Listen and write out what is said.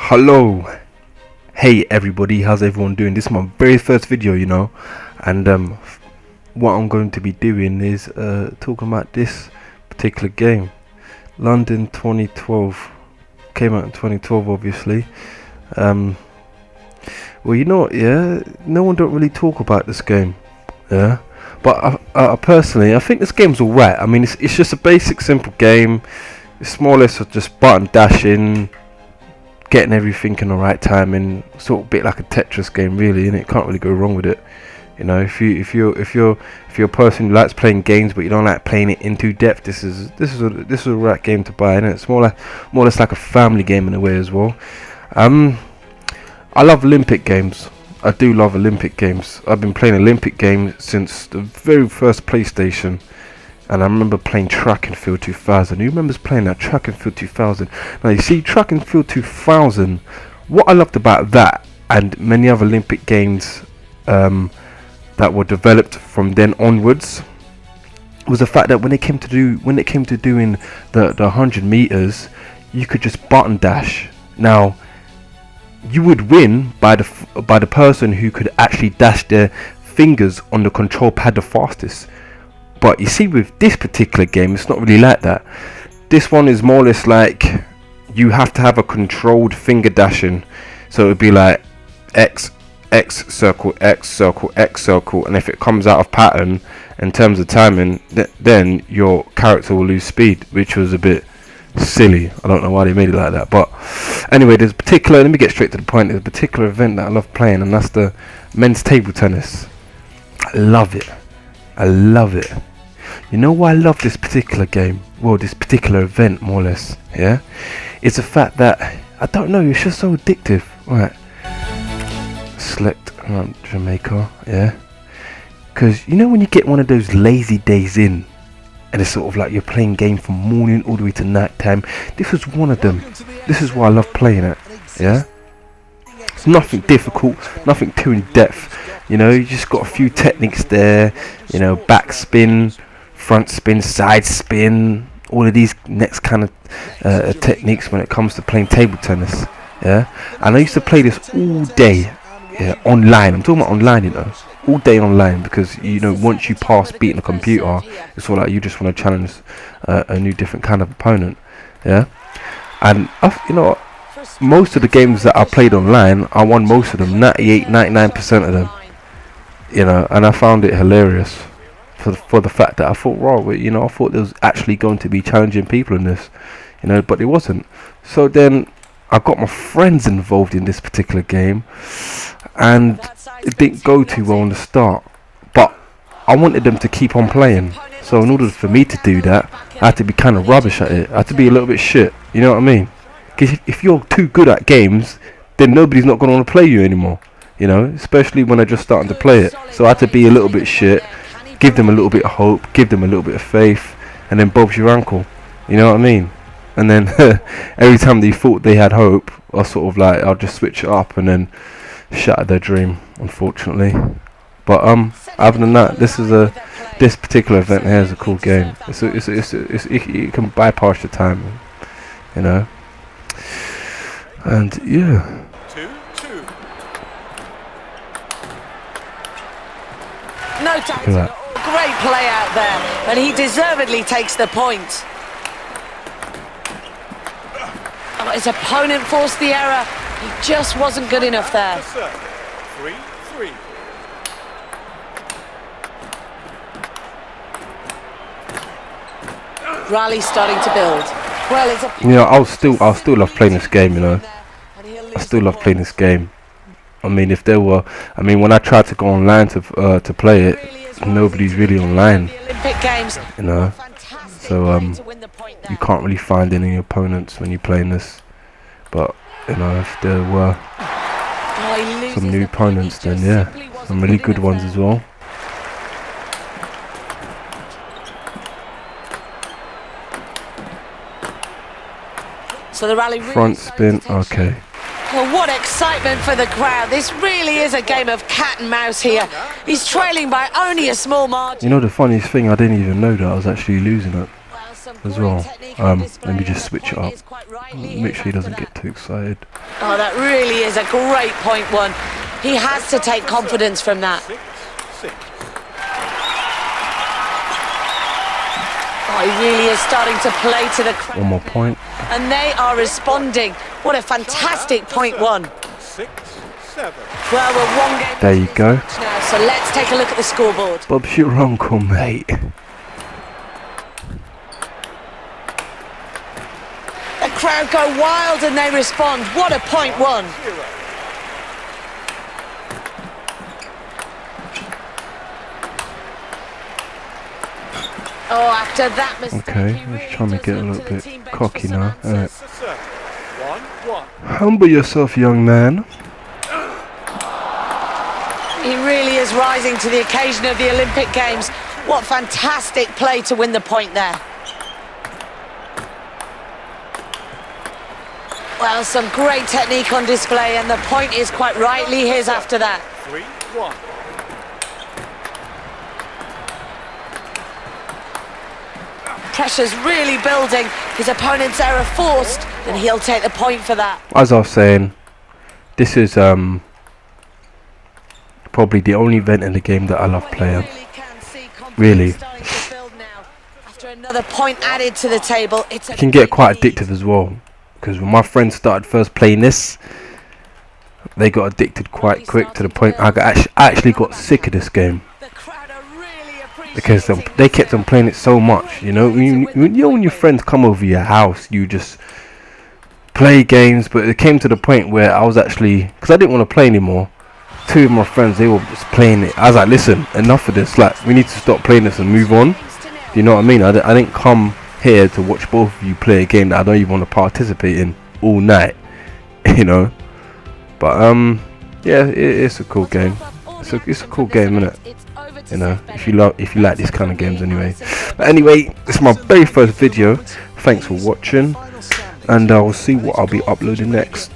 Hello, hey everybody, how's everyone doing? This is my very first video, and what I'm going to be doing is talking about this particular game. London 2012, came out in 2012 obviously. Well, you know what, yeah, no one don't really talk about this game, yeah, but I personally, I think this game's alright. I mean, it's just a basic simple game. It's more or less just button dashing, getting everything in the right time, and sort of a bit like a Tetris game really, and it can't really go wrong with it. If you're a person who likes playing games but you don't like playing it into depth, this is a right game to buy, and it's more or less like a family game in a way as well. I love Olympic games. I do love Olympic games. I've been playing Olympic games since the very first PlayStation. And I remember playing Track and Field 2000. Who remembers playing that Track and Field 2000? Now you see, Track and Field 2000, what I loved about that and many other Olympic games that were developed from then onwards was the fact that when it came to doing the 100 meters, you could just button dash. Now you would win by the person who could actually dash their fingers on the control pad the fastest. But you see, with this particular game, it's not really like that. This one is more or less like you have to have a controlled finger dashing. So it would be like X circle, X circle, X circle, and if it comes out of pattern in terms of timing, then your character will lose speed, which was a bit silly. I don't know why they made it like that, but anyway, let me get straight to the point. There's a particular event that I love playing, and that's the men's table tennis. I love it. You know why I love this particular game? Well, this particular event, more or less, yeah? It's the fact that, I don't know, it's just so addictive. Right. Select Jamaica, yeah? Because, when you get one of those lazy days in, and it's sort of like you're playing game from morning all the way to night time, this was one of them. This is why I love playing it, yeah? It's nothing difficult, nothing too in depth. You just got a few techniques there, back spin, front spin, side spin, all of these next kind of techniques when it comes to playing table tennis, yeah? And I used to play this all day, yeah, online. I'm talking about online, all day online, because, once you pass beating a computer, it's all like you just want to challenge a new different kind of opponent, yeah? And, most of the games that I played online, I won most of them, 99% of them. And I found it hilarious for the fact that I thought, I thought there was actually going to be challenging people in this, but it wasn't. So then I got my friends involved in this particular game, and it didn't go too well in the start, but I wanted them to keep on playing. So in order for me to do that, I had to be kind of rubbish at it. I had to be a little bit shit, you know what I mean? Because if you're too good at games, then nobody's not going to want to play you anymore. Especially when they're just starting to play it. So I had to be a little bit shit, give them a little bit of hope, give them a little bit of faith, and then Bob's your uncle. You know what I mean? And then every time they thought they had hope, I'll just switch it up and then shatter their dream, unfortunately. But other than that, this particular event here is a cool game. It can bypass the time, and yeah. No doubt. Great play out there, and he deservedly takes the point. Oh, his opponent forced the error. He just wasn't good enough there. 3-3. Rally's starting to build. Well, it's I'll still love playing this game. I still love playing this game. I mean, when I tried to go online to play it, nobody's really online, so you can't really find any opponents when you're playing this. But if there were some new opponents, then yeah, some really good ones as well. So the rally front spin, okay. Well, what excitement for the crowd. This really is a game of cat and mouse here. He's trailing by only a small margin. The funniest thing, I didn't even know that I was actually losing it. as well. Let me just switch it up. Make sure he doesn't get too excited. Oh, that really is a great point one. He has to take confidence from that. 6-6. Oh, he really is starting to play to the crowd. One more point. And they are responding. What a fantastic point one. 6-7. Well, we're one game There you go. now, so let's take a look at the scoreboard. Bob's your uncle, mate. The crowd go wild and they respond. What a point one. 0. Oh, after that mistake, Okay, he he's really trying to does get a look little to the bit team bench cocky for some now. answers. 1-1. Humble yourself, young man. He really is rising to the occasion of the Olympic Games. What fantastic play to win the point there. Well, some great technique on display, and the point is quite rightly his after that. 3-1. Pressure's really building. His opponent's error forced, and he'll take the point for that. As I was saying, this is probably the only event in the game that I love playing. Really. Starting to build now. After another point added to the table, it's a It can get big quite lead. addictive as well. Because when my friends started first playing this, they got addicted quite quick to the point I actually got sick of this game. The crowd are really Because appreciating they this kept on effort. playing it so much, you know. When your friends come over your house, you just play games. But it came to the point where I was actually, because I didn't want to play anymore. Two of my friends, they were just playing it. I was like, listen, enough of this. Like, we need to stop playing this and move on. Do you know what I mean? I didn't come here to watch both of you play a game that I don't even want to participate in all night. You know. But yeah, it's a cool game. It's a cool game, isn't it? You know, if you like these kind of games anyway. But anyway, this is my very first video. Thanks for watching, and I'll see what I'll be uploading next.